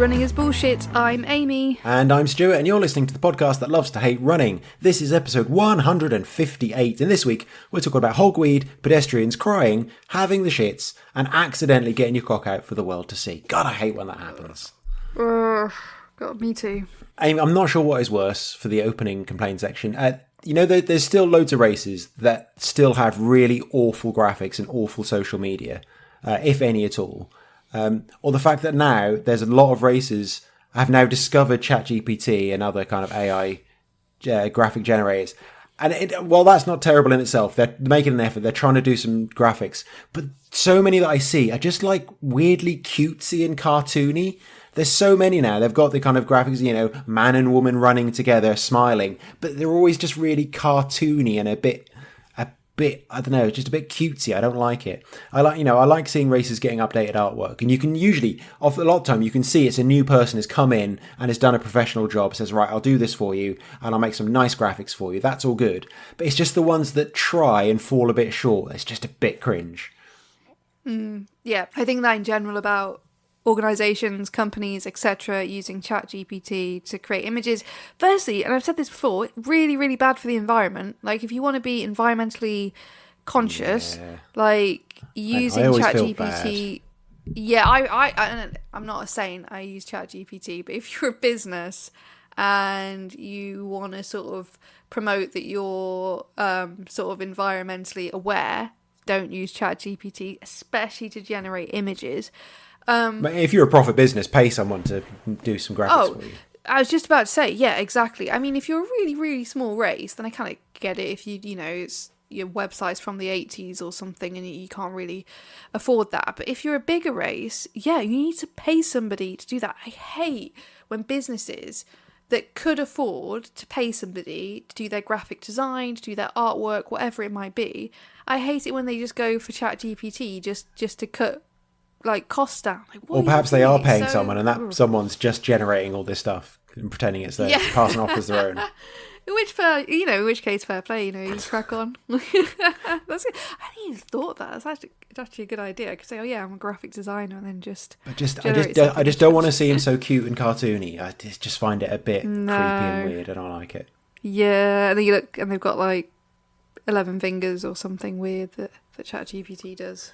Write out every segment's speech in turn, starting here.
Running is Bullshit. I'm Amy. And I'm Stewart, and you're listening to the podcast that loves to hate running. This is episode 158, and this week we're talking about hogweed, pedestrians crying, having the shits, and accidentally getting your cock out for the world to see. God, I hate when that happens. God, me too. Amy, I'm not sure what is worse for the opening complaint section. There's still loads of races that still have really awful graphics and awful social media, if any at all. Or the fact that now there's a lot of races have now discovered ChatGPT and other kind of AI graphic generators. And while that's not terrible in itself, they're making an effort. They're trying to do some graphics. But so many that I see are just like weirdly cutesy and cartoony. There's so many now. They've got the kind of graphics, man and woman running together, smiling. But they're always just really cartoony and a bit, I don't know, just a bit cutesy. I don't like it. I like seeing races getting updated artwork. And you can usually, a lot of time, you can see it's a new person has come in and has done a professional job, says, right, I'll do this for you and I'll make some nice graphics for you. That's all good. But it's just the ones that try and fall a bit short. It's just a bit cringe. Yeah, I think that in general about organisations, companies, etc. using ChatGPT to create images. Firstly, and I've said this before, really, really bad for the environment. Like, if you want to be environmentally conscious, like using ChatGPT. Yeah, I'm not saying I use ChatGPT, but if you're a business and you want to sort of promote that you're sort of environmentally aware, don't use ChatGPT, especially to generate images. But if you're a profit business, pay someone to do some graphics for you. I was just about to say, yeah, exactly. I mean, if you're a really, really small race, then I kind of get it. If it's your website's from the 80s or something and you can't really afford that. But if you're a bigger race, yeah, you need to pay somebody to do that. I hate when businesses that could afford to pay somebody to do their graphic design, to do their artwork, whatever it might be. I hate it when they just go for ChatGPT just to cut costs down. Or perhaps they are paying someone and that someone's just generating all this stuff and pretending it's theirs, passing off as their own. In which case, fair play, you crack on. That's good. I hadn't even thought that. It's actually a good idea. I could say, oh yeah, I'm a graphic designer, and then I just don't want to see him so cute and cartoony. I just find it a bit creepy and weird. I don't like it. Yeah, and then you look, and they've got 11 fingers or something weird that ChatGPT does.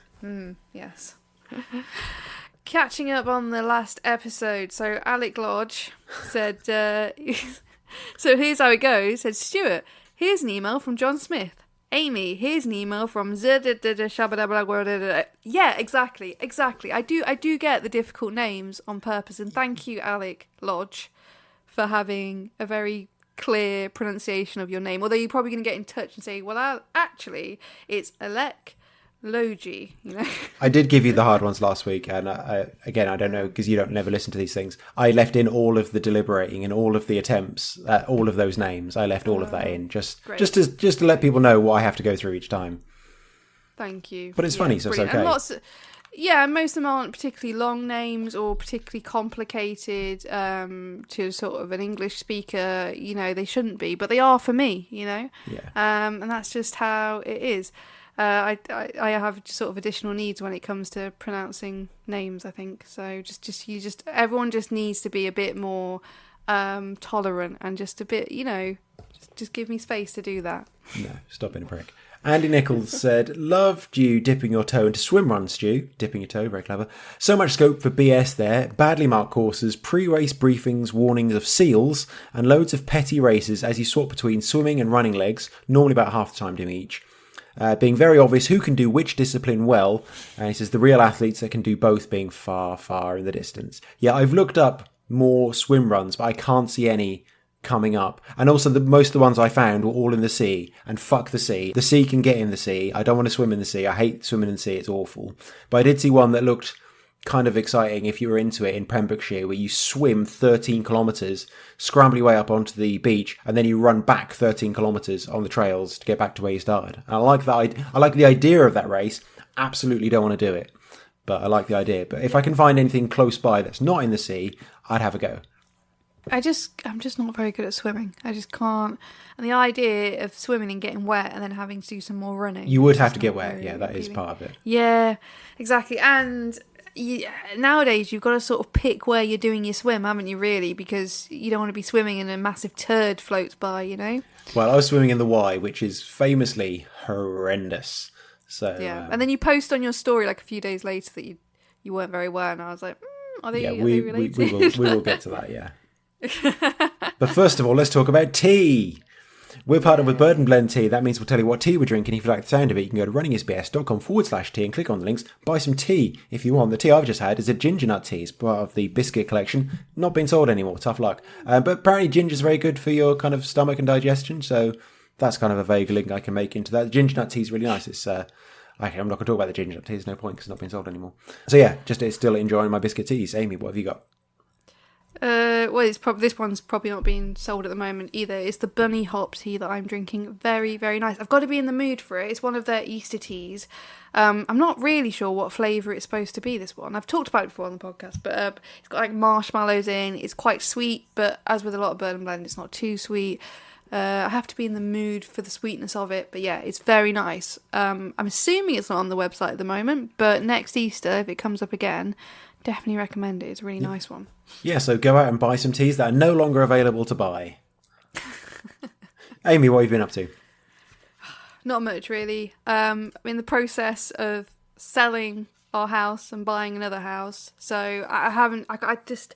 Yes. Catching up on the last episode, so Alec Lodge said, so here's how it goes. Said, Stewart, here's an email from John Smith. Amy, here's an email from yeah, exactly. I do get the difficult names on purpose, and thank you, Alec Lodge, for having a very clear pronunciation of your name. Although you're probably going to get in touch and say, well, actually, it's Alec Logie, I did give you the hard ones last week, and I don't know, because you don't never listen to these things. I left in all of the deliberating and all of the attempts at all of those names. I left all of that in just to let people know what I have to go through each time. Thank you. But it's funny, so brilliant. It's okay. And most of them aren't particularly long names or particularly complicated to sort of an English speaker. They shouldn't be, but they are for me. Yeah. And that's just how it is. I have sort of additional needs when it comes to pronouncing names, I think. So everyone just needs to be a bit more tolerant and just a bit, just give me space to do that. No, stop being a prick. Andy Nichols said, loved you dipping your toe into swim run, Stu. Dipping your toe, very clever. So much scope for BS there. Badly marked courses, pre-race briefings, warnings of seals, and loads of petty races as you swap between swimming and running legs, normally about half the time doing each. Being very obvious who can do which discipline well. And he says the real athletes that can do both being far, far in the distance. Yeah, I've looked up more swim runs, but I can't see any coming up. And also most of the ones I found were all in the sea. And fuck the sea. The sea can get in the sea. I don't want to swim in the sea. I hate swimming in the sea. It's awful. But I did see one that looked kind of exciting if you were into it in Pembrokeshire, where you swim 13 kilometres, scramble your way up onto the beach, and then you run back 13 kilometres on the trails to get back to where you started. And I like that. I like the idea of that race. Absolutely don't want to do it, but I like the idea. But if I can find anything close by that's not in the sea, I'd have a go. I'm just not very good at swimming. I just can't. And the idea of swimming and getting wet and then having to do some more running. You would have to get wet. Yeah, that is part of it. Yeah, exactly. And nowadays you've got to sort of pick where you're doing your swim, haven't you, really? Because you don't want to be swimming and a massive turd floats by, you know? Well, I was swimming in the Y, which is famously horrendous. So Yeah. And then you post on your story like a few days later that you weren't very well, and I was like, are they related? we will get to that, yeah. But first of all, let's talk about tea. We're partnered with Bird and Blend Tea. That means we'll tell you what tea we're drinking. If you like the sound of it, you can go to runningisbs.com/tea and click on the links. Buy some tea if you want. The tea I've just had is a ginger nut tea. It's part of the biscuit collection. Not being sold anymore. Tough luck. But apparently ginger's very good for your kind of stomach and digestion. So that's kind of a vague link I can make into that. The ginger nut tea is really nice. It's okay, I'm not going to talk about the ginger nut tea. There's no point because it's not being sold anymore. So yeah, just still enjoying my biscuit teas. Amy, what have you got? Well, this one's probably not being sold at the moment either. It's the bunny hop tea that I'm drinking. Very, very nice. I've got to be in the mood for it. It's one of their Easter teas. I'm not really sure what flavour it's supposed to be, this one. I've talked about it before on the podcast, but it's got like marshmallows in. It's quite sweet, but as with a lot of Bird and Blend, it's not too sweet. I have to be in the mood for the sweetness of it, but yeah, it's very nice. I'm assuming it's not on the website at the moment, but next Easter, if it comes up again, definitely recommend it. It's a really nice one. Yeah, so go out and buy some teas that are no longer available to buy. Amy, what have you been up to? Not much, really. I'm in the process of selling our house and buying another house. So I just,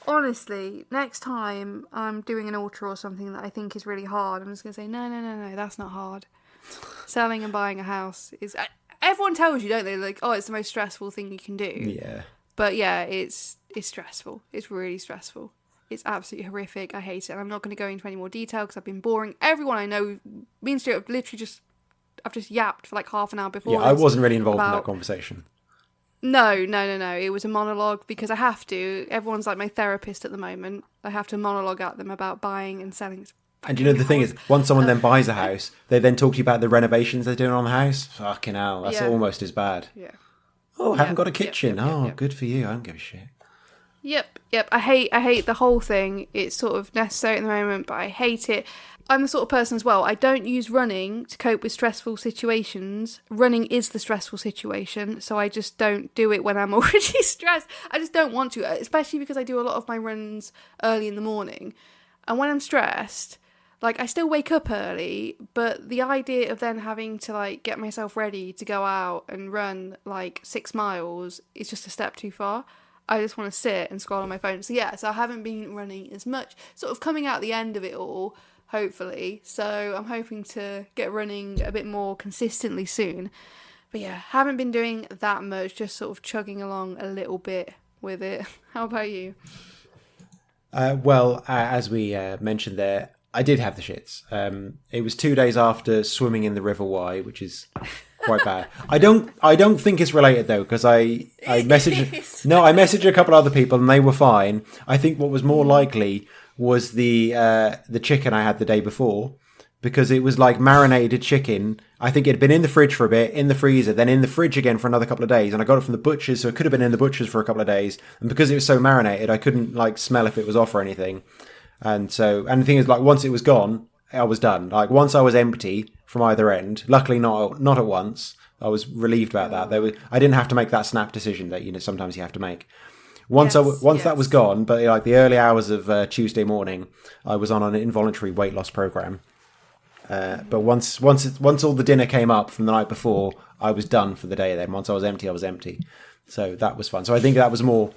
honestly, next time I'm doing an ultra or something that I think is really hard, I'm just going to say, no, that's not hard. Selling and buying a house is... Everyone tells you, don't they? Like, oh, it's the most stressful thing you can do. Yeah. But yeah, it's stressful. It's really stressful. It's absolutely horrific. I hate it. And I'm not going to go into any more detail because I've been boring everyone I know. Me and Stewart have literally I've just yapped for like half an hour before. Yeah, I wasn't really involved in that conversation. No. It was a monologue because I have to. Everyone's like my therapist at the moment. I have to monologue at them about buying and selling. And you know, the thing is, once someone then buys a house, they then talk to you about the renovations they're doing on the house. Fucking hell, that's almost as bad. Yeah. Oh, haven't got a kitchen. Good for you. I don't give a shit. Yep. I hate the whole thing. It's sort of necessary at the moment, but I hate it. I'm the sort of person as well. I don't use running to cope with stressful situations. Running is the stressful situation, so I just don't do it when I'm already stressed. I just don't want to, especially because I do a lot of my runs early in the morning. And when I'm stressed, like, I still wake up early, but the idea of then having to, like, get myself ready to go out and run, like, 6 miles is just a step too far. I just want to sit and scroll on my phone. So, yeah, I haven't been running as much. Sort of coming out the end of it all, hopefully. So, I'm hoping to get running a bit more consistently soon. But, yeah, haven't been doing that much, just sort of chugging along a little bit with it. How about you? As we mentioned there, I did have the shits. It was 2 days after swimming in the River Wye, which is quite bad. I don't think it's related though, because I messaged a couple other people and they were fine. I think what was more likely was the chicken I had the day before, because it was like marinated chicken. I think it had been in the fridge for a bit, in the freezer, then in the fridge again for another couple of days, and I got it from the butcher's, so it could have been in the butcher's for a couple of days. And because it was so marinated, I couldn't like smell if it was off or anything. And the thing is, like, once it was gone, I was done. Like, once I was empty from either end, luckily not at once. I was relieved about that. I didn't have to make that snap decision that, you know, sometimes you have to make. Once that was gone, but like the early hours of Tuesday morning, I was on an involuntary weight loss program. But once all the dinner came up from the night before, I was done for the day. Then once I was empty. So that was fun. So I think that was more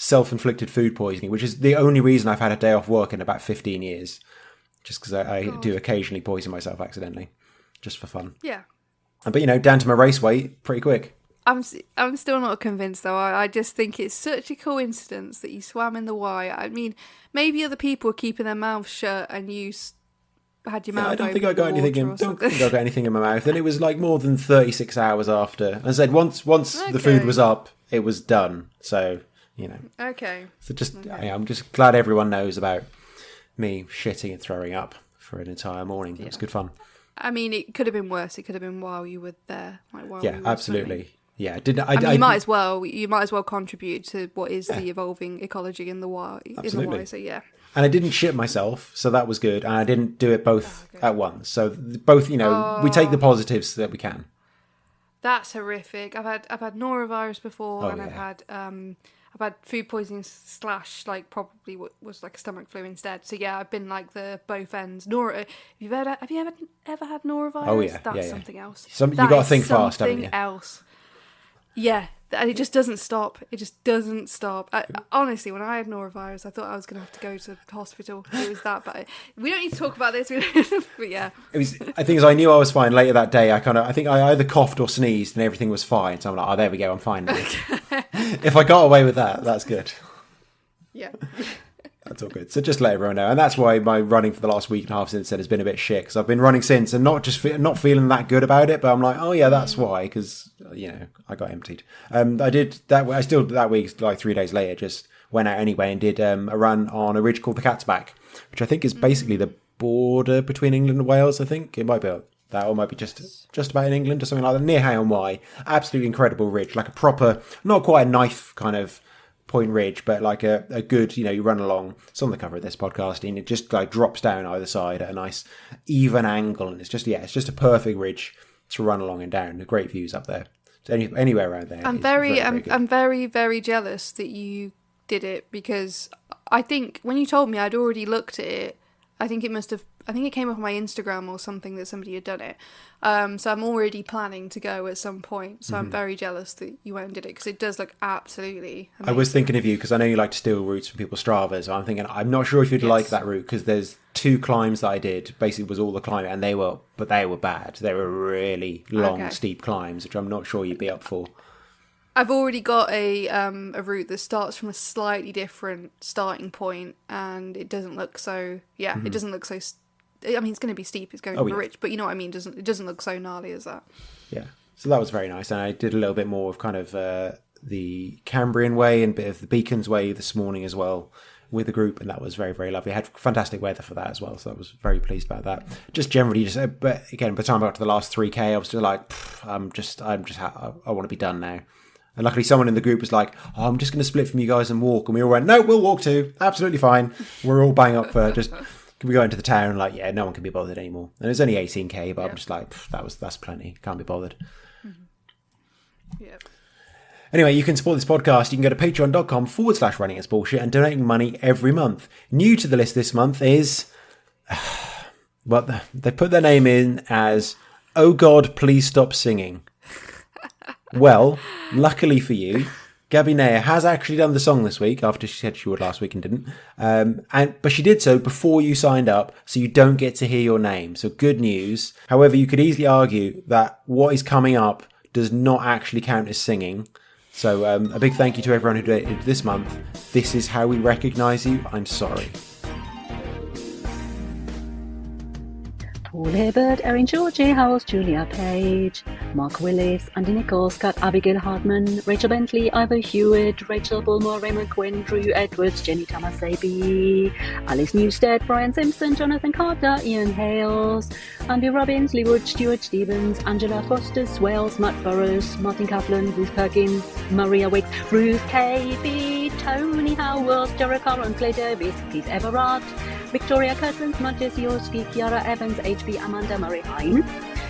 self-inflicted food poisoning, which is the only reason I've had a day off work in about 15 years. Just because I do occasionally poison myself accidentally, just for fun. Yeah. But, you know, down to my race weight pretty quick. I'm still not convinced, though. I just think it's such a coincidence that you swam in the Wye. I mean, maybe other people were keeping their mouths shut and you had your mouth open. I don't think I got anything in my mouth. And it was like more than 36 hours after. As I said, once the food was up, it was done. So, you know. Okay. So I'm just glad everyone knows about me shitting and throwing up for an entire morning. It was good fun. I mean, it could have been worse. It could have been while you were there. Absolutely. Swimming. Yeah, you might as well contribute to what is the evolving ecology in the Wye. Absolutely. So yeah. And I didn't shit myself, so that was good. And I didn't do it both at once. So both, you know, we take the positives that we can. That's horrific. I've had norovirus before, and yeah. I've had food poisoning / like probably was like a stomach flu instead. So yeah, I've been like the both ends. Have you ever had norovirus? Oh yeah, That's something else. You got to think fast, haven't you? Something else. Yeah, and it just doesn't stop. It just doesn't stop. Honestly, when I had norovirus, I thought I was going to have to go to hospital. It was that bad. We don't need to talk about this, but yeah. It was. I think as I knew I was fine later that day. I think I either coughed or sneezed, and everything was fine. So I'm like, oh, there we go, I'm fine now. If I got away with that, that's good. Yeah. That's all good. So just let everyone know. And that's why my running for the last week and a half since then has been a bit shit. Because I've been running since and not feeling that good about it. But I'm like, oh yeah, that's why. Because, I got emptied. I did that. I still, that week, like 3 days later, just went out anyway and did a run on a ridge called the Cat's Back, which I think is basically the border between England and Wales, I think. It might be that, or might be just about in England or something like that, near Hay on Wye. Absolutely incredible ridge. Like a proper, not quite a knife kind of point ridge, but like a good, you run along. It's on the cover of this podcast, and it just like drops down either side at a nice even angle, and it's just a perfect ridge to run along and down. The great views up there. So anywhere around there. I'm very, very jealous that you did it, because I think when you told me, I'd already looked at it. I think it came up on my Instagram or something that somebody had done it. So I'm already planning to go at some point. So I'm very jealous that you went and did it, because it does look absolutely amazing. I was thinking of you because I know you like to steal routes from people's Strava. So I'm thinking, I'm not sure if you'd like that route, because there's 2 climbs that I did. Basically, was all the climbing, and they were bad. They were really long, steep climbs, which I'm not sure you'd be up for. I've already got a route that starts from a slightly different starting point, and it doesn't look so. Yeah, it doesn't look so. I mean, it's going to be steep. It's going to be rich, but you know what I mean. It doesn't look so gnarly as that. Yeah, so that was very nice, and I did a little bit more of kind of the Cambrian way and a bit of the Beacons way this morning as well with the group, and that was very, very lovely. I had fantastic weather for that as well, so I was very pleased about that. Just generally, but again, by the time I got to the last 3K, I was still like, I want to be done now. And luckily someone in the group was like, oh, I'm just going to split from you guys and walk. And we all went, no, we'll walk too. Absolutely fine. We're all bang up for just, can we go into the town? Like, yeah, no one can be bothered anymore. And it's only 18K, but I'm just like, that's plenty. Can't be bothered. Mm-hmm. Yeah. Anyway, you can support this podcast. You can go to patreon.com/runningisbullshit and donate money every month. New to the list this month is, well, they put their name in as, oh God, please stop singing. Well, luckily for you, Gabby Nair has actually done the song this week after she said she would last week and didn't. But she did so before you signed up, so you don't get to hear your name. So good news. However, you could easily argue that what is coming up does not actually count as singing. So a big thank you to everyone who donated this month. This is how we recognise you. I'm sorry. Paul Hibbert, Erin Georgie, Howells, Julia Page, Mark Willis, Andy Nichols, Scott Abigail Hardman, Rachel Bentley, Ivor Hewitt, Rachel Bulmore, Raymond Quinn, Drew Edwards, Jenny Tamasabi, Alice Newstead, Brian Simpson, Jonathan Carter, Ian Hales, Andy Robbins, Lee Wood, Stuart Stevens, Angela Foster, Swales, Matt Burrows, Martin Kaplan, Ruth Perkins, Maria Wicks, Ruth KB, Tony Howells, Jared Curran, Clay Davis, Keith Everard, Victoria Curtins, Matthew Yoski, Kiara Evans, HB Amanda Murray Hine,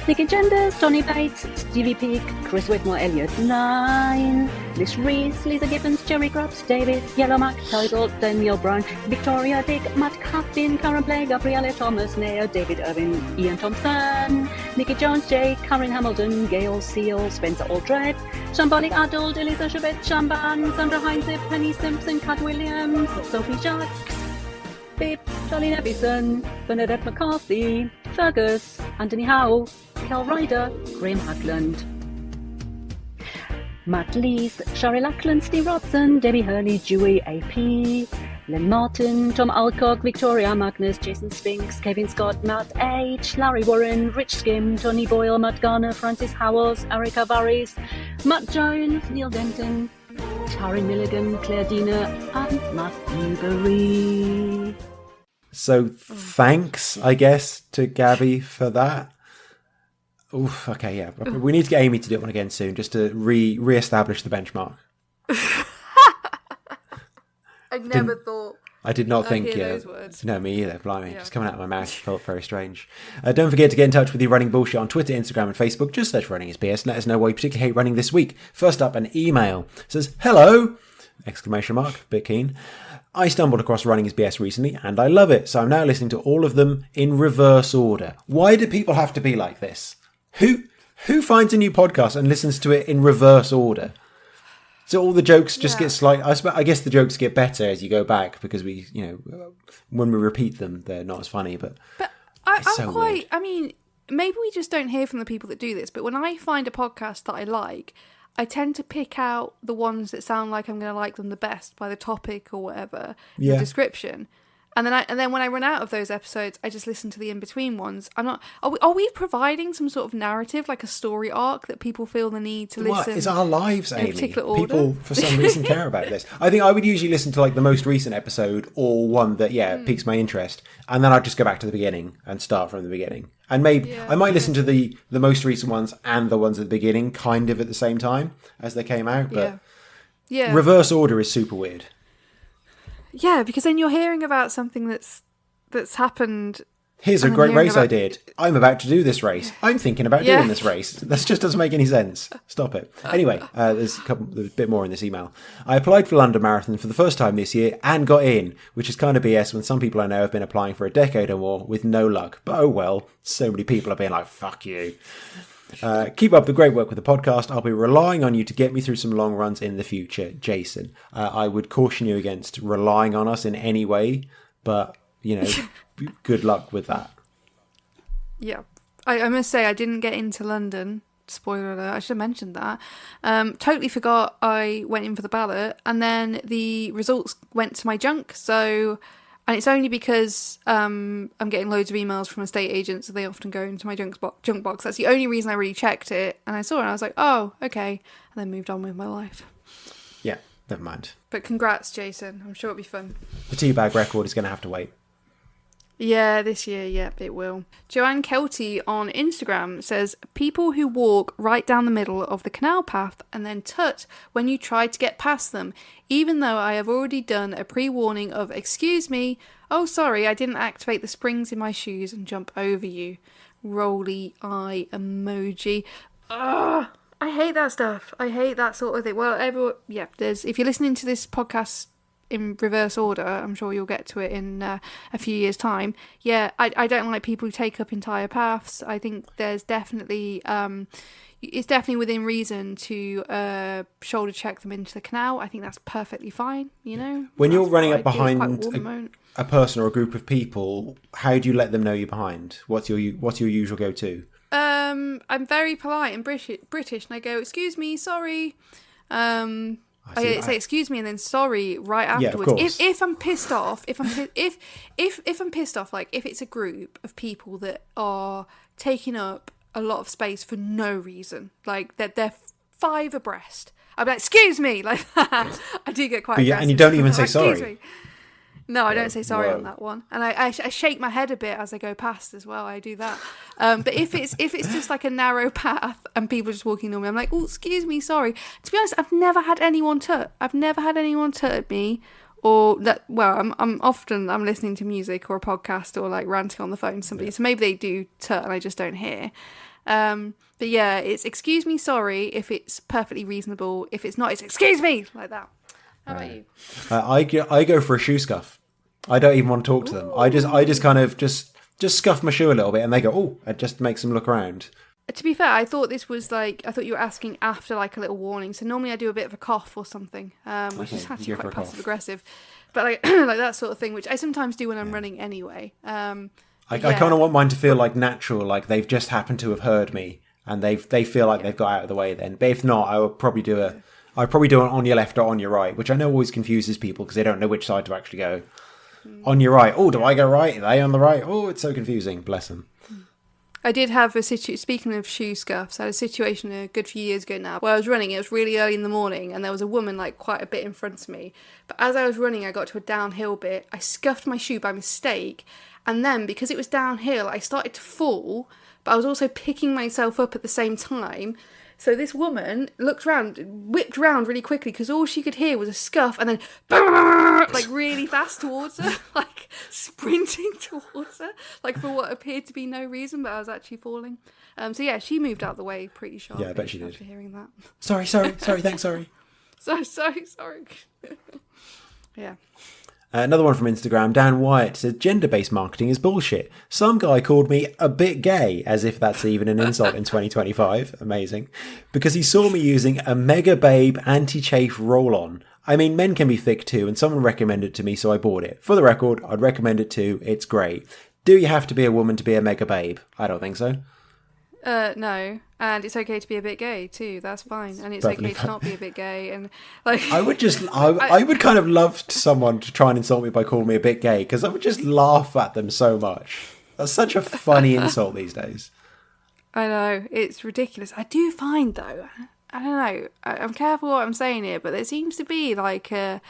Nikki Genders, Tony Bates, Stevie Peake, Chris Whitmore, Elliot Line, Liz Reese, Lisa Gibbons, Jerry Grubbs, David Yellowmack, Title, Daniel Brown, Victoria Dick, Matt Captain, Karen Blake, Gabriella Thomas, Nair, David Irvin, Ian Thompson, Nikki Jones, J, Karen Hamilton, Gail Seal, Spencer Aldred, Shambolic Adult, Elisa Chabet, Shamban, Sandra Heinze, Penny Simpson, Cat Williams, Sophie Jacques, Pip, Charlie Nevison, Bernadette McCarthy, Fergus, Anthony Howe, Kel Ryder, Graham Hackland, Matt Lees, Shari Lackland, Steve Robson, Debbie Hurley, Dewey AP, Lynn Martin, Tom Alcock, Victoria Magnus, Jason Spinks, Kevin Scott, Matt H, Larry Warren, Rich Skim, Tony Boyle, Matt Garner, Francis Howells, Erica Varys, Matt Jones, Neil Denton, Taryn Milligan, Claire Dina, and Matt Newberry. So thanks, I guess, to Gabby for that. Oof, okay, yeah. We need to get Amy to do one again soon, just to re-establish the benchmark. I never thought I did not think, hear those words. No, me either, blimey. Yeah. Just coming out of my mouth felt very strange. Don't forget to get in touch with your running bullshit on Twitter, Instagram and Facebook. Just search Running is BS. Let us know why you particularly hate running this week. First up, an email. It says, hello! Exclamation mark, bit keen. I stumbled across Running is BS recently and I love it, so I'm now listening to all of them in reverse order. Why do people have to be like this? Who finds a new podcast and listens to it in reverse order? So all the jokes just get slight. I guess the jokes get better as you go back because we, when we repeat them, they're not as funny. But I'm so quite. weird. I mean, maybe we just don't hear from the people that do this. But when I find a podcast that I like, I tend to pick out the ones that sound like I'm going to like them the best by the topic or whatever, the description. And then when I run out of those episodes, I just listen to the in-between ones. I'm not. Are we providing some sort of narrative, like a story arc that people feel the need to listen? It's our lives, Amy. In a particular order? People, for some reason, care about this. I think I would usually listen to like the most recent episode or one that piques my interest, and then I'd just go back to the beginning and start from the beginning. And maybe I might listen to the most recent ones and the ones at the beginning, kind of at the same time as they came out. But reverse order is super weird. Yeah, because then you're hearing about something that's happened. Here's a great race I did. I'm about to do this race. I'm thinking about doing this race. That just doesn't make any sense. Stop it. Anyway, there's a bit more in this email. I applied for London Marathon for the first time this year and got in, which is kind of BS when some people I know have been applying for a decade or more with no luck. But oh well, so many people are being like, fuck you. Keep up the great work with the podcast. I'll be relying on you to get me through some long runs in the future, Jason. I would caution you against relying on us in any way, but, good luck with that. Yeah. I must say, I didn't get into London. Spoiler alert, I should have mentioned that. Totally forgot I went in for the ballot, and then the results went to my junk, and it's only because I'm getting loads of emails from estate agents, so they often go into my junk box. That's the only reason I really checked it. And I saw it and I was like, oh, okay. And then moved on with my life. Yeah, never mind. But congrats, Jason. I'm sure it'll be fun. The teabag record is going to have to wait. Yeah, this year, yep, it will. Joanne Kelty on Instagram says, people who walk right down the middle of the canal path and then tut when you try to get past them, even though I have already done a pre-warning of, excuse me, oh sorry, I didn't activate the springs in my shoes and jump over you. Rolly eye emoji. Ugh, I hate that stuff. I hate that sort of thing. Well, if you're listening to this podcast in reverse order, I'm sure you'll get to it in a few years' time. Yeah, I don't like people who take up entire paths. I think there's definitely it's definitely within reason to shoulder check them into the canal. I think that's perfectly fine. When you're running up behind a person or a group of people, how do you let them know you're behind? What's your usual go-to? I'm very polite and British, and I go, excuse me, sorry. I say excuse me and then sorry right afterwards. Yeah, if I'm pissed off, if I'm pissed off, like if it's a group of people that are taking up a lot of space for no reason, like they're 5 abreast, I'm like, excuse me, like that. I do get quite aggressive. And you don't even say sorry. No, I don't say sorry on that one, and I shake my head a bit as I go past as well. I do that. But if it's just like a narrow path and people just walking normally, I'm like, oh, excuse me, sorry. To be honest, I've never had anyone tut at me, or that. Well, I'm often listening to music or a podcast or like ranting on the phone to somebody, so maybe they do tut and I just don't hear. But yeah, it's excuse me, sorry if it's perfectly reasonable. If it's not, it's excuse me, like that. How about you? I go for a shoe scuff. I don't even want to talk to them. I just kind of just scuff my shoe a little bit, and they go, oh, it just makes them look around. To be fair, I thought you were asking after like a little warning. So normally I do a bit of a cough or something, which is actually quite passive aggressive, but like like that sort of thing, which I sometimes do when I'm running anyway. I kind of want mine to feel like natural, like they've just happened to have heard me, and they feel like they've got out of the way then. But if not, I would probably do an on your left or on your right, which I know always confuses people because they don't know which side to actually go. On your right. Oh, do I go right? Are they on the right? Oh, it's so confusing. Bless them. I did have speaking of shoe scuffs, I had a situation a good few years ago now where I was running. It was really early in the morning and there was a woman like quite a bit in front of me. But as I was running, I got to a downhill bit. I scuffed my shoe by mistake. And then because it was downhill, I started to fall, but I was also picking myself up at the same time. So this woman looked round, whipped round really quickly because all she could hear was a scuff and then like really fast towards her, like sprinting towards her, like for what appeared to be no reason, but I was actually falling. So yeah, she moved out the way pretty sharply. Yeah, I bet she did. After hearing that. Sorry, thanks, sorry. Sorry. Yeah. Another one from Instagram, Dan Wyatt said, gender-based marketing is bullshit. Some guy called me a bit gay, as if that's even an insult in 2025. Amazing. Because he saw me using a Mega Babe anti-chafe roll-on. I mean, men can be thick too, and someone recommended it to me, so I bought it. For the record, I'd recommend it too. It's great. Do you have to be a woman to be a Mega Babe? I don't think so. No, and it's okay to be a bit gay too. That's fine, and it's Perfectly okay to not be a bit gay. And like, I would kind of love someone to try and insult me by calling me a bit gay, because I would just laugh at them so much. That's such a funny insult these days. I know, it's ridiculous. I do find though, I don't know, I'm careful what I'm saying here, but there seems to be like a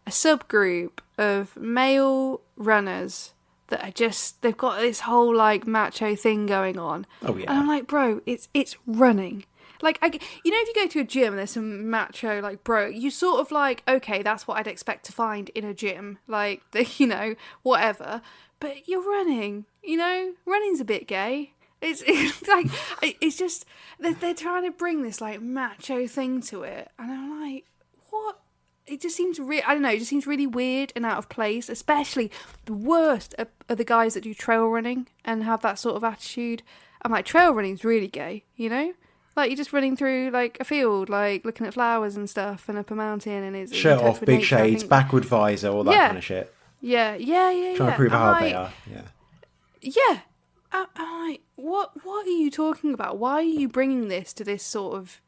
subgroup of male runners that are just, they've got this whole like macho thing going on. Oh yeah. And I'm like, bro, it's running. Like, you know, if you go to a gym and there's some macho, like, bro, you sort of like, okay, that's what I'd expect to find in a gym. Like, you know, whatever. But you're running, you know, running's a bit gay. It's like, it's just, they're trying to bring this like macho thing to it. And I'm like, what? It just seems I don't know, it just seems really weird and out of place, especially the worst are the guys that do trail running and have that sort of attitude. I'm like, trail running's really gay, you know? Like, you're just running through, like, a field, like, looking at flowers and stuff and up a mountain and it's... Shirt off, big shades, backward visor, all that kind of shit. Yeah. Trying to prove how hard they are, yeah. Yeah. I'm like, what are you talking about? Why are you bringing this to this sort of...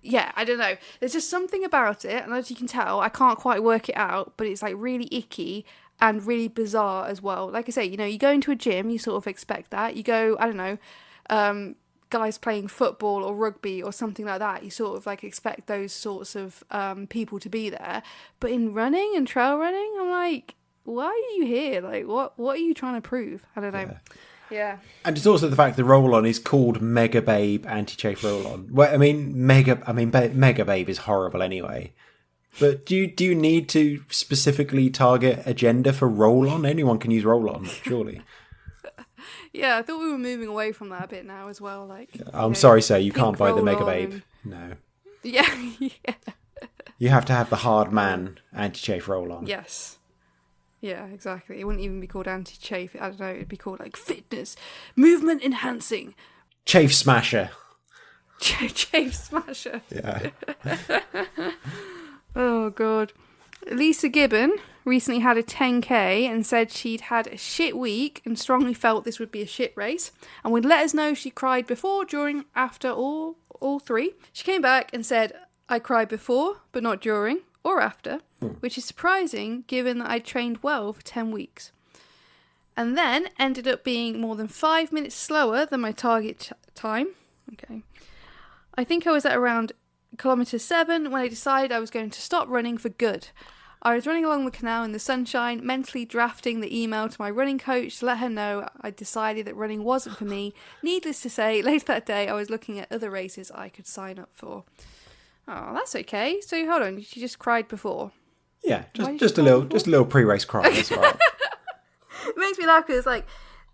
Yeah, I don't know. There's just something about it, and as you can tell, I can't quite work it out, but it's like really icky and really bizarre as well. Like I say, you know, you go into a gym, you sort of expect that. You go, I don't know, guys playing football or rugby or something like that, you sort of like expect those sorts of people to be there. But in running and trail running, I'm like, why are you here? Like, what are you trying to prove? I don't know. Yeah. And it's also the fact the roll-on is called Mega Babe Anti-Chafe Roll-On. Well, I mean, Mega Babe is horrible anyway. But do you need to specifically target a gender for roll-on? Anyone can use roll-on, surely. Yeah, I thought we were moving away from that a bit now as well. Like, I'm sorry, sir, you can't buy the Mega Babe. No. Yeah. You have to have the hard man anti-chafe roll-on. Yes. Yeah, exactly. It wouldn't even be called anti-chafe. I don't know. It'd be called like fitness, movement enhancing, chafe smasher. Chafe smasher. Yeah. Oh god. Lisa Gibbon recently had a 10k and said she'd had a shit week and strongly felt this would be a shit race, and would let us know if she cried before, during, after, or all three. She came back and said, I cried before, but not during or after, which is surprising given that I trained well for 10 weeks. And then ended up being more than 5 minutes slower than my target time. Okay. I think I was at around kilometre 7 when I decided I was going to stop running for good. I was running along the canal in the sunshine, mentally drafting the email to my running coach to let her know I decided that running wasn't for me. Needless to say, later that day I was looking at other races I could sign up for. Oh, that's okay. So hold on, she just cried before. Yeah, just a little pre-race cry. That's all right. It makes me laugh because, like,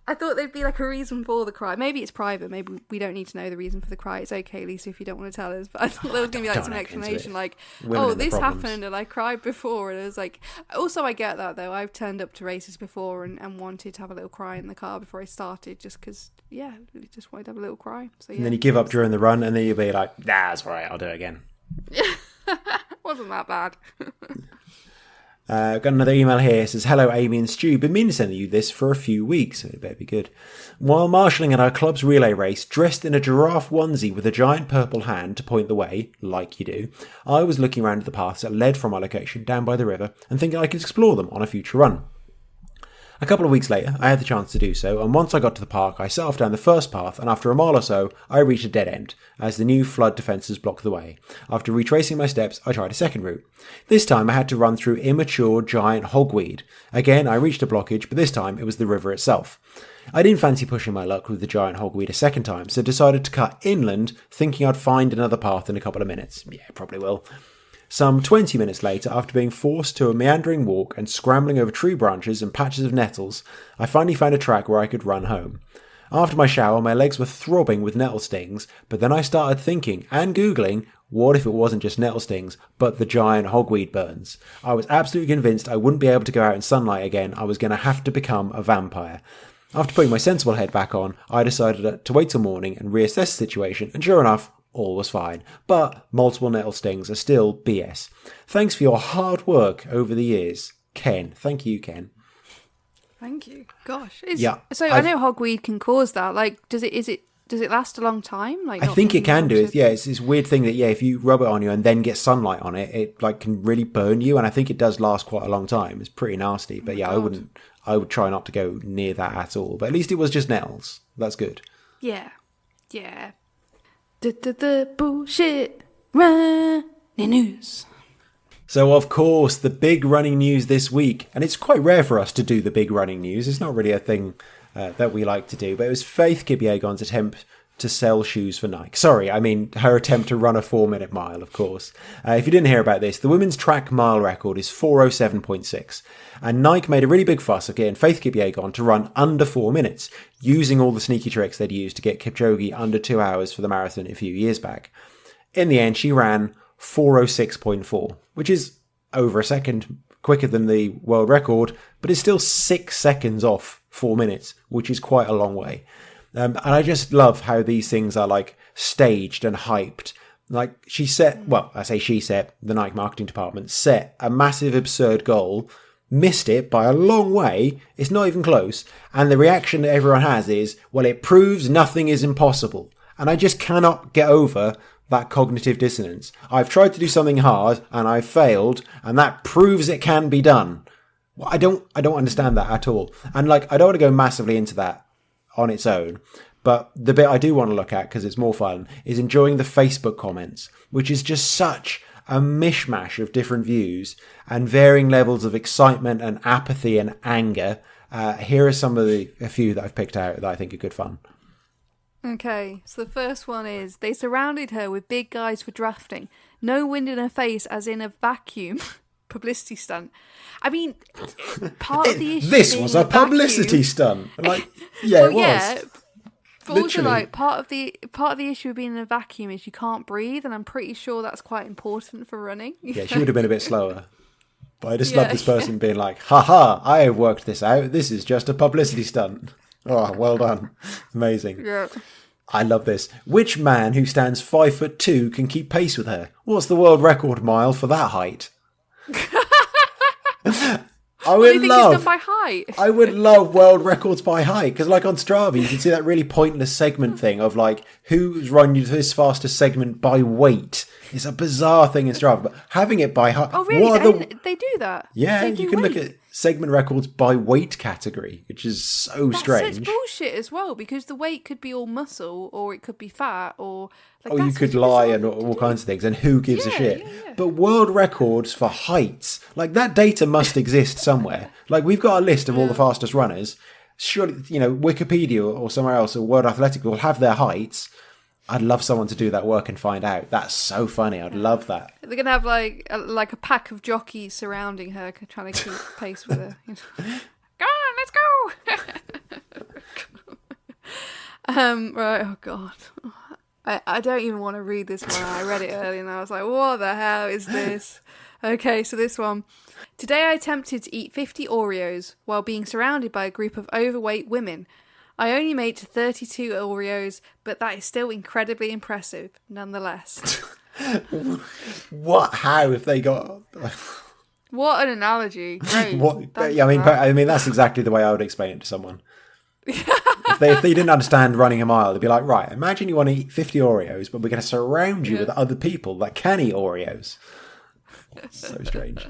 I thought there'd be like a reason for the cry. Maybe it's private. Maybe we don't need to know the reason for the cry. It's okay, Lisa, if you don't want to tell us. But I thought there was going to be like some explanation, like, oh, this happened and I cried before. And it was like, also I get that though. I've turned up to races before and wanted to have a little cry in the car before I started, just because, yeah, just wanted to have a little cry. So yeah. And then you give up during the run, and then you'll be like, nah, that's all right. I'll do it again. Wasn't that bad. Got another email here. It says, hello, Amy and Stu. Been meaning to send you this for a few weeks. It better be good. While marshalling at our club's relay race, dressed in a giraffe onesie with a giant purple hand to point the way, like you do, I was looking around at the paths that led from our location down by the river and thinking I could explore them on a future run. A couple of weeks later, I had the chance to do so, and once I got to the park, I set off down the first path, and after a mile or so, I reached a dead end, as the new flood defences blocked the way. After retracing my steps, I tried a second route. This time, I had to run through immature giant hogweed. Again, I reached a blockage, but this time, it was the river itself. I didn't fancy pushing my luck with the giant hogweed a second time, so decided to cut inland, thinking I'd find another path in a couple of minutes. Yeah, probably will. Some 20 minutes later, after being forced to a meandering walk and scrambling over tree branches and patches of nettles, I finally found a track where I could run home. After my shower, my legs were throbbing with nettle stings, but then I started thinking and Googling, what if it wasn't just nettle stings, but the giant hogweed burns? I was absolutely convinced I wouldn't be able to go out in sunlight again. I was going to have to become a vampire. After putting my sensible head back on, I decided to wait till morning and reassess the situation, and sure enough, all was fine. But multiple nettle stings are still BS. Thanks for your hard work over the years. Ken. Thank you, Ken. Thank you. Gosh. So I know hogweed can cause that. Like, does it last a long time? Like, I think it can do. It's this weird thing that, if you rub it on you and then get sunlight on it, it like can really burn you. And I think it does last quite a long time. It's pretty nasty. But I would try not to go near that at all. But at least it was just nettles. That's good. Yeah. Yeah. The bullshit running news. So, of course, the big running news this week, and it's quite rare for us to do the big running news. It's not really a thing that we like to do, but it was Faith Kipyegon's attempt to sell shoes for Nike. Sorry, I mean her attempt to run a 4-minute mile, of course. If you didn't hear about this, the women's track mile record is 4:07.6, and Nike made a really big fuss of getting Faith Kipyegon to run under 4 minutes, using all the sneaky tricks they'd used to get Kipchoge under 2 hours for the marathon a few years back. In the end, she ran 4:06.4, which is over a second quicker than the world record, but it's still 6 seconds off 4 minutes, which is quite a long way. And I just love how these things are like staged and hyped. Like the Nike marketing department set a massive absurd goal, missed it by a long way, it's not even close, and the reaction that everyone has is, well, it proves nothing is impossible. And I just cannot get over that cognitive dissonance. I've tried to do something hard and I've failed, and that proves it can be done. Well, I don't understand that at all. And I don't want to go massively into that on its own, but the bit I do want to look at, because it's more fun, is enjoying the Facebook comments, which is just such a mishmash of different views and varying levels of excitement and apathy and anger. Here are some of a few that I've picked out that I think are good fun. Okay, so the first one is, they surrounded her with big guys for drafting. No wind in her face, as in a vacuum. Publicity stunt. I mean, part of the issue. This was a publicity stunt. It was. Yeah, but Literally. also part of the issue of being in a vacuum is you can't breathe, and I'm pretty sure that's quite important for running. Yeah, she would have been a bit slower. But I just love this person being like, haha, I have worked this out. This is just a publicity stunt. Oh, well done. Amazing. Yeah. I love this. Which man who stands 5'2" can keep pace with her? What's the world record mile for that height? I would love. It's done by height? I would love world records by height, because on Strava you can see that really pointless segment thing of who's run this fastest segment by weight. It's a bizarre thing in Strava, but having it by height. Oh really? They do that? Yeah, you can look at segment records by weight category, which is so strange. That's such bullshit as well, because the weight could be all muscle, or it could be fat, or you could lie and all kinds of things, and who gives a shit? Yeah. But world records for heights, that data must exist somewhere. We've got a list of all the fastest runners. Surely, Wikipedia or somewhere else, or World Athletic will have their heights. I'd love someone to do that work and find out. That's so funny. I'd love that. They're gonna have a pack of jockeys surrounding her, trying to keep pace with her. Go on, let's go. Right. Oh God. I don't even want to read this one. I read it earlier and I was like, what the hell is this? Okay, so this one. Today I attempted to eat 50 Oreos while being surrounded by a group of overweight women. I only made 32 Oreos, but that is still incredibly impressive, nonetheless. What? How? If they got... What an analogy. Great. I mean, that's exactly the way I would explain it to someone. If they didn't understand running a mile, they'd be like, right, imagine you want to eat 50 Oreos, but we're going to surround you with other people that can eat Oreos. So strange.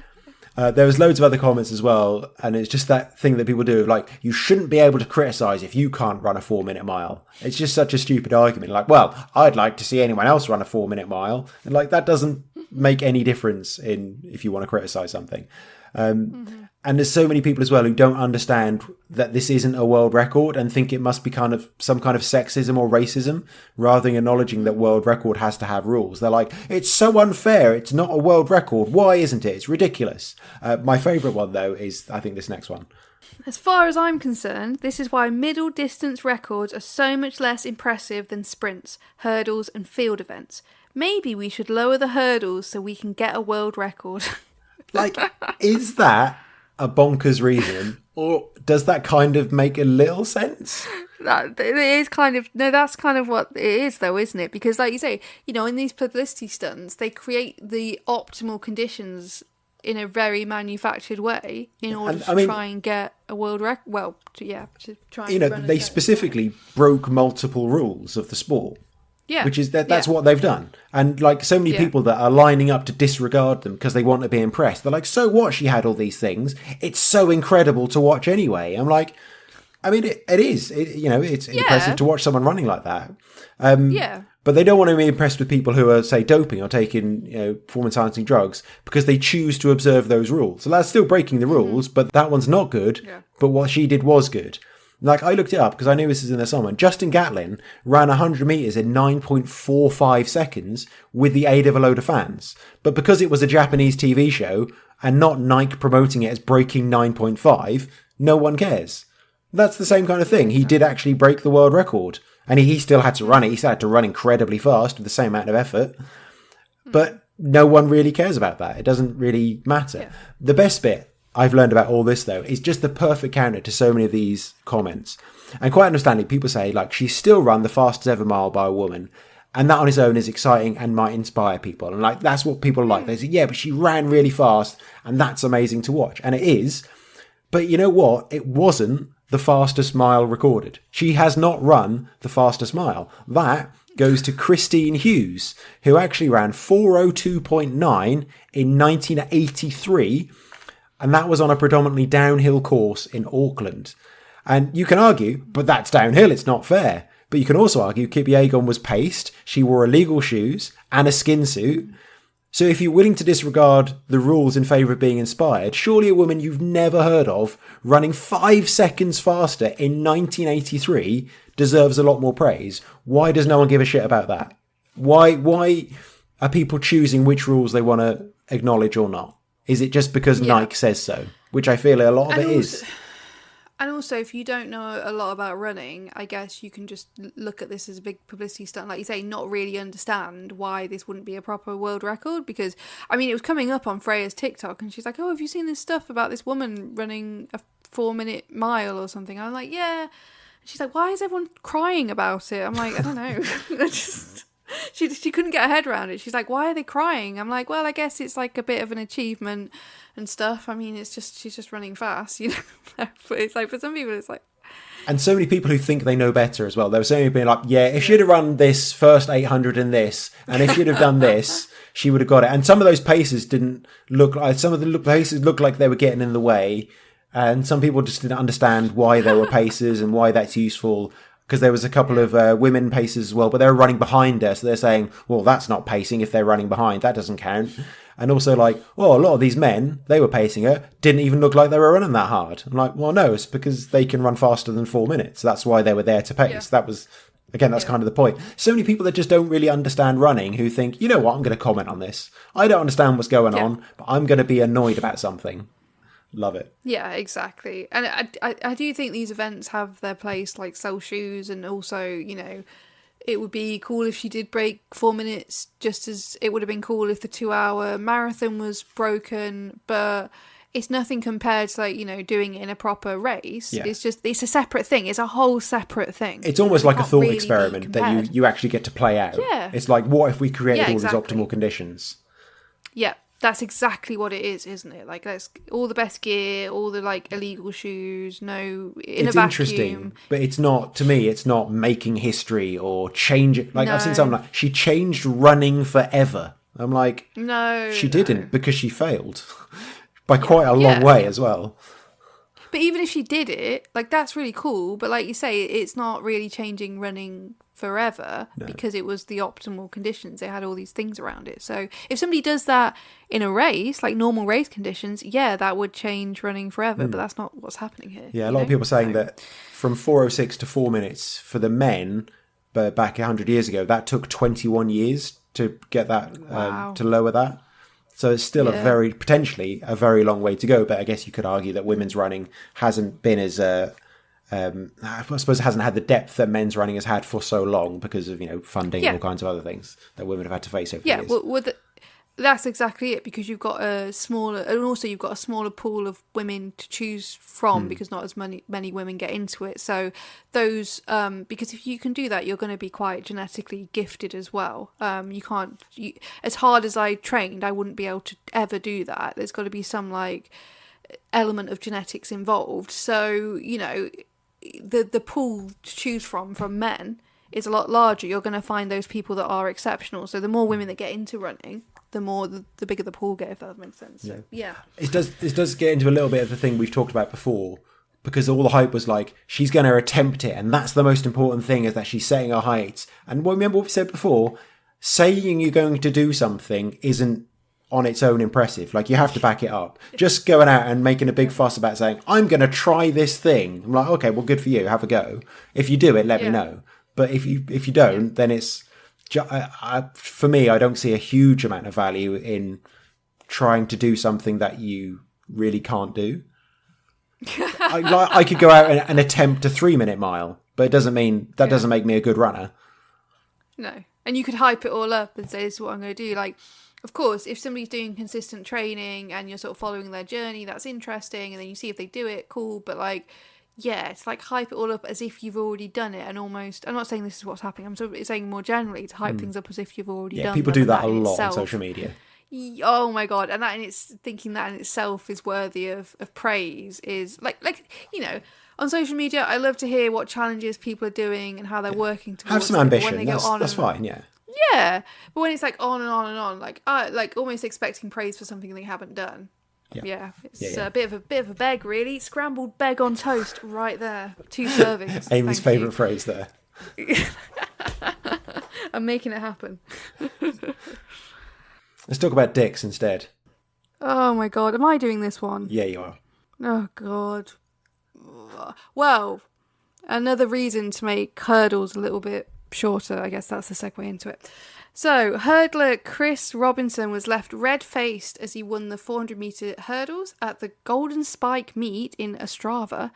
There was loads of other comments as well, and it's just that thing that people do of you shouldn't be able to criticise if you can't run a 4-minute mile. It's just such a stupid argument. Well, I'd like to see anyone else run a 4-minute mile, and that doesn't make any difference in if you want to criticise something. And there's so many people as well who don't understand that this isn't a world record and think it must be kind of some kind of sexism or racism, rather than acknowledging that world record has to have rules. They're like, it's so unfair. It's not a world record. Why isn't it? It's ridiculous. My favourite one, though, is I think this next one. As far as I'm concerned, this is why middle distance records are so much less impressive than sprints, hurdles and field events. Maybe we should lower the hurdles so we can get a world record. Like, is that a bonkers reason, or does that kind of make a little sense? It is kind of, no, that's kind of what it is though, isn't it? Because like you say, you know, in these publicity stunts, they create the optimal conditions in a very manufactured way in order to try and get a world record. Well, to try and they specifically broke multiple rules of the sport. Yeah. Which is that's what they've done. And like so many people that are lining up to disregard them because they want to be impressed. They're like, so what? She had all these things. It's so incredible to watch anyway. I'm like, I mean, it is. It's impressive to watch someone running like that. But they don't want to be impressed with people who are, say, doping or taking, performance-enhancing drugs because they choose to observe those rules. So that's still breaking the rules, but that one's not good. Yeah. But what she did was good. Like, I looked it up because I knew this is in the summer. Justin Gatlin ran 100 metres in 9.45 seconds with the aid of a load of fans. But because it was a Japanese TV show and not Nike promoting it as breaking 9.5, no one cares. That's the same kind of thing. He did actually break the world record. And he still had to run it. He still had to run incredibly fast with the same amount of effort. But no one really cares about that. It doesn't really matter. Yeah. The best bit I've learned about all this, though, is just the perfect counter to so many of these comments. And quite understandably, people say, like, she's still run the fastest ever mile by a woman. And that on its own is exciting and might inspire people. And, like, that's what people like. They say, yeah, but she ran really fast and that's amazing to watch. And it is. But you know what? It wasn't the fastest mile recorded. She has not run the fastest mile. That goes to Christine Hughes, who actually ran 4:02.9 in 1983. And that was on a predominantly downhill course in Auckland. And you can argue, but that's downhill, it's not fair. But you can also argue Kipyegon was paced, she wore illegal shoes and a skin suit. So if you're willing to disregard the rules in favour of being inspired, surely a woman you've never heard of running 5 seconds faster in 1983 deserves a lot more praise. Why does no one give a shit about that? Why are people choosing which rules they want to acknowledge or not? Is it just because Nike says so? Which I feel a lot of it is. And also, if you don't know a lot about running, I guess you can just look at this as a big publicity stunt, like you say, not really understand why this wouldn't be a proper world record. Because, I mean, it was coming up on Freya's TikTok, and she's like, oh, have you seen this stuff about this woman running a 4-minute mile or something? I'm like, yeah. She's like, why is everyone crying about it? I'm like, I don't know. She couldn't get her head around it. She's like, why are they crying? I'm like, well, I guess it's like a bit of an achievement and stuff. I mean, she's just running fast, you know. But it's like, for some people, it's like. And so many people who think they know better as well. They were saying, being like, yeah, if she'd have run this first 800 in this, and if she'd have done this, she would have got it. And some of those paces didn't look like, some of the paces looked like they were getting in the way. And some people just didn't understand why there were paces and why that's useful. Because there was a couple of women pacers as well, but they were running behind her. So they're saying, well, that's not pacing if they're running behind. That doesn't count. And also like, well, a lot of these men, they were pacing her, didn't even look like they were running that hard. I'm like, well, no, it's because they can run faster than 4 minutes. That's why they were there to pace. Yeah. That was, again, that's kind of the point. So many people that just don't really understand running who think, you know what, I'm going to comment on this. I don't understand what's going on, but I'm going to be annoyed about something. Love it. Yeah, exactly. And I do think these events have their place, like sell shoes, and also, you know, it would be cool if she did break 4 minutes, just as it would have been cool if the 2-hour marathon was broken, but it's nothing compared to, like, you know, doing it in a proper race. Yeah. It's a separate thing. It's a whole separate thing. It's almost like a thought really experiment that you actually get to play out. Yeah. It's like, what if we created all these optimal conditions? Yeah. That's exactly what it is, isn't it? Like, that's all the best gear, all the, like, illegal shoes, in a vacuum. It's interesting, but it's not, to me, it's not making history or changing. Like, I've seen someone like, she changed running forever. I'm like, she didn't, because she failed by quite a long way as well. But even if she did it, like, that's really cool. But like you say, it's not really changing running forever because it was the optimal conditions. It had all these things around it. So if somebody does that in a race, like normal race conditions, that would change running forever. But that's not what's happening here. Yeah, a lot of people saying that from 4:06 to 4 minutes for the men, but back 100 years ago, that took 21 years to get that, to lower that. So it's still potentially a very long way to go. But I guess you could argue that women's running hasn't been as, I suppose it hasn't had the depth that men's running has had for so long because of, funding and all kinds of other things that women have had to face over the years. Well, that's exactly it, because you've got a smaller pool of women to choose from because not as many women get into it. So those, because if you can do that, you're going to be quite genetically gifted as well. As hard as I trained, I wouldn't be able to ever do that. There's got to be some element of genetics involved. So, the pool to choose from men is a lot larger. You're going to find those people that are exceptional. So the more women that get into running, the bigger the pool get, if that makes sense. So, It does get into a little bit of the thing we've talked about before, because all the hype was like, she's going to attempt it, and that's the most important thing, is that she's setting her heights. And remember what we said before, saying you're going to do something isn't on its own impressive. Like, you have to back it up. Just going out and making a big fuss about saying, I'm going to try this thing. I'm like, okay, well, good for you. Have a go. If you do it, let me know. But if you don't, then it's... for me, I don't see a huge amount of value in trying to do something that you really can't do. I could go out and attempt a 3-minute mile, but it doesn't mean that doesn't make me a good runner. No. And you could hype it all up and say, this is what I'm going to do. Like, of course, if somebody's doing consistent training and you're sort of following their journey, that's interesting. And then you see if they do it, cool. But it's like hype it all up as if you've already done it, and almost, I'm not saying this is what's happening, I'm sort of saying more generally to hype things up as if you've already done them. People do that a lot itself, on social media. Oh my god, and thinking that in itself is worthy of praise is on social media, I love to hear what challenges people are doing and how they're working towards. Have some ambition. That's fine. Yeah, but when it's on and on and on, almost expecting praise for something they haven't done. It's a bit of a beg, really. Scrambled beg on toast, right there. 2 servings. Amy's favourite phrase there. I'm making it happen. Let's talk about dicks instead. Oh my god, am I doing this one? Yeah, you are. Oh god. Well, another reason to make hurdles a little bit shorter. I guess that's the segue into it. So, hurdler Chris Robinson was left red-faced as he won the 400-metre hurdles at the Golden Spike meet in Ostrava,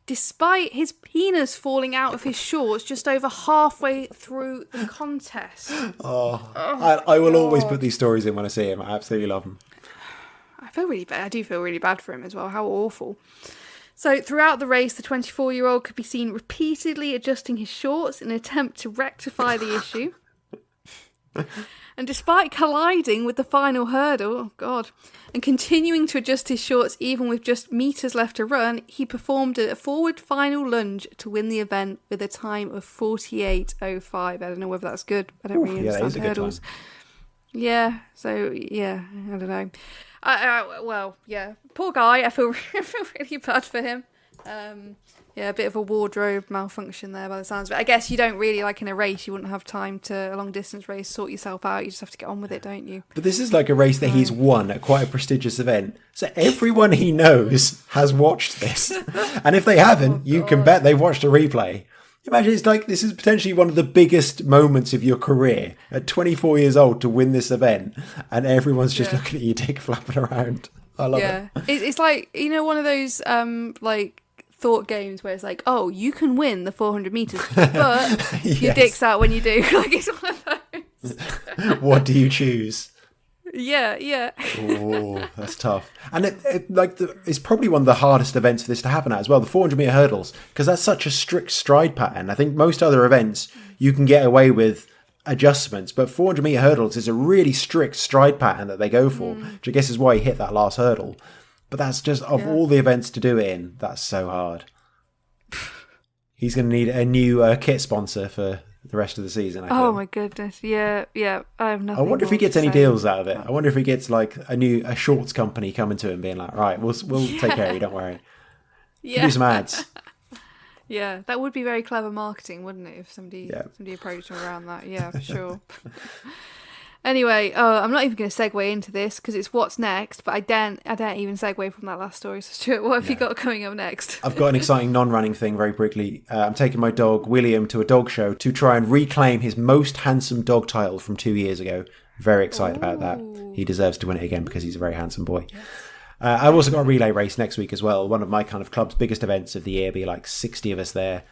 despite his penis falling out of his shorts just over halfway through the contest. I will always put these stories in when I see him. I absolutely love them. I feel really bad. I do feel really bad for him as well. How awful. So throughout the race, the 24-year-old could be seen repeatedly adjusting his shorts in an attempt to rectify the issue. And despite colliding with the final hurdle, and continuing to adjust his shorts even with just metres left to run, he performed a forward final lunge to win the event with a time of 48:05. I don't know whether that's good. I don't really understand hurdles. Yeah, so yeah, I don't know. Poor guy. I feel really bad for him. A bit of a wardrobe malfunction there by the sounds of it. I guess you don't really, in a race, you wouldn't have time to, a long distance race, sort yourself out. You just have to get on with it, don't you? But this is like a race that he's won at quite a prestigious event. So everyone he knows has watched this. And if they haven't, you can bet they've watched a replay. Imagine it's like this is potentially one of the biggest moments of your career at 24 years old to win this event. And everyone's just looking at your dick flapping around. I love it. It's like, one of those, thought games where it's like, oh, you can win the 400 meters, but your dick's out when you do. It's one of those. What do you choose? Yeah. Oh, that's tough. And it's probably one of the hardest events for this to happen at as well, the 400-meter hurdles, because that's such a strict stride pattern. I think most other events you can get away with adjustments, but 400-meter hurdles is a really strict stride pattern that they go for, which I guess is why he hit that last hurdle. But that's just, of all the events to do it in, that's so hard. He's going to need a new kit sponsor for the rest of the season, I think. Oh my goodness, yeah. I have nothing. I wonder if he gets any deals out of it. I wonder if he gets a shorts company coming to him being like, right, we'll take care of you, don't worry. Do some ads. Yeah, that would be very clever marketing, wouldn't it? If somebody Yeah. somebody approached them around that. Yeah, for sure. Anyway, I'm not even going to segue into this because it's what's next. But I daren't even segue from that last story. So Stuart, what have you got coming up next? I've got an exciting non-running thing very quickly. I'm taking my dog William to a dog show to try and reclaim his most handsome dog title from 2 years ago. Very excited about that. He deserves to win it again because he's a very handsome boy. I've also got a relay race next week as well. One of my kind of club's biggest events of the year. Be like 60 of us there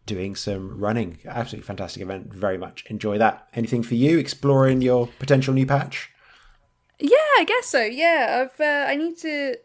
doing some running. Absolutely fantastic event. Very much enjoy that. Anything for you exploring your potential new patch? Yeah, I guess so. Yeah, I need to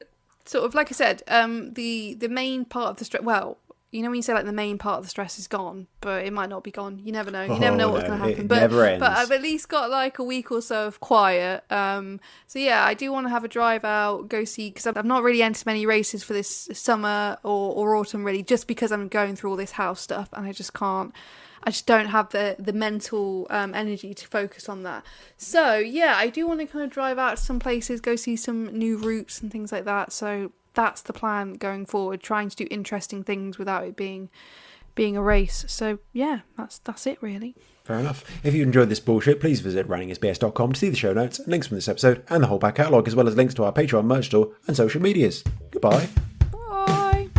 sort of, like I said, the main part of the stress. Well, you know when you say like the main part of the stress is gone, but it might not be gone. You never know. You never know what's going to happen. It never ends. But I've at least got like a week or so of quiet. So yeah, I do want to have a drive out, go see, because I've not really entered many races for this summer or autumn really, just because I'm going through all this house stuff and I just can't. I just don't have the mental energy to focus on that. So yeah, I do want to kind of drive out to some places, go see some new routes and things like that. So that's the plan going forward, trying to do interesting things without it being a race. So yeah, that's it really. Fair enough. If you enjoyed this bullshit, please visit runningisbs.com to see the show notes, links from this episode, and the whole back catalogue, as well as links to our Patreon merch store and social medias. Goodbye. Bye.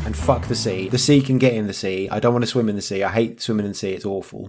And fuck the sea. The sea can get in the sea. I don't want to swim in the sea. I hate swimming in the sea. It's awful.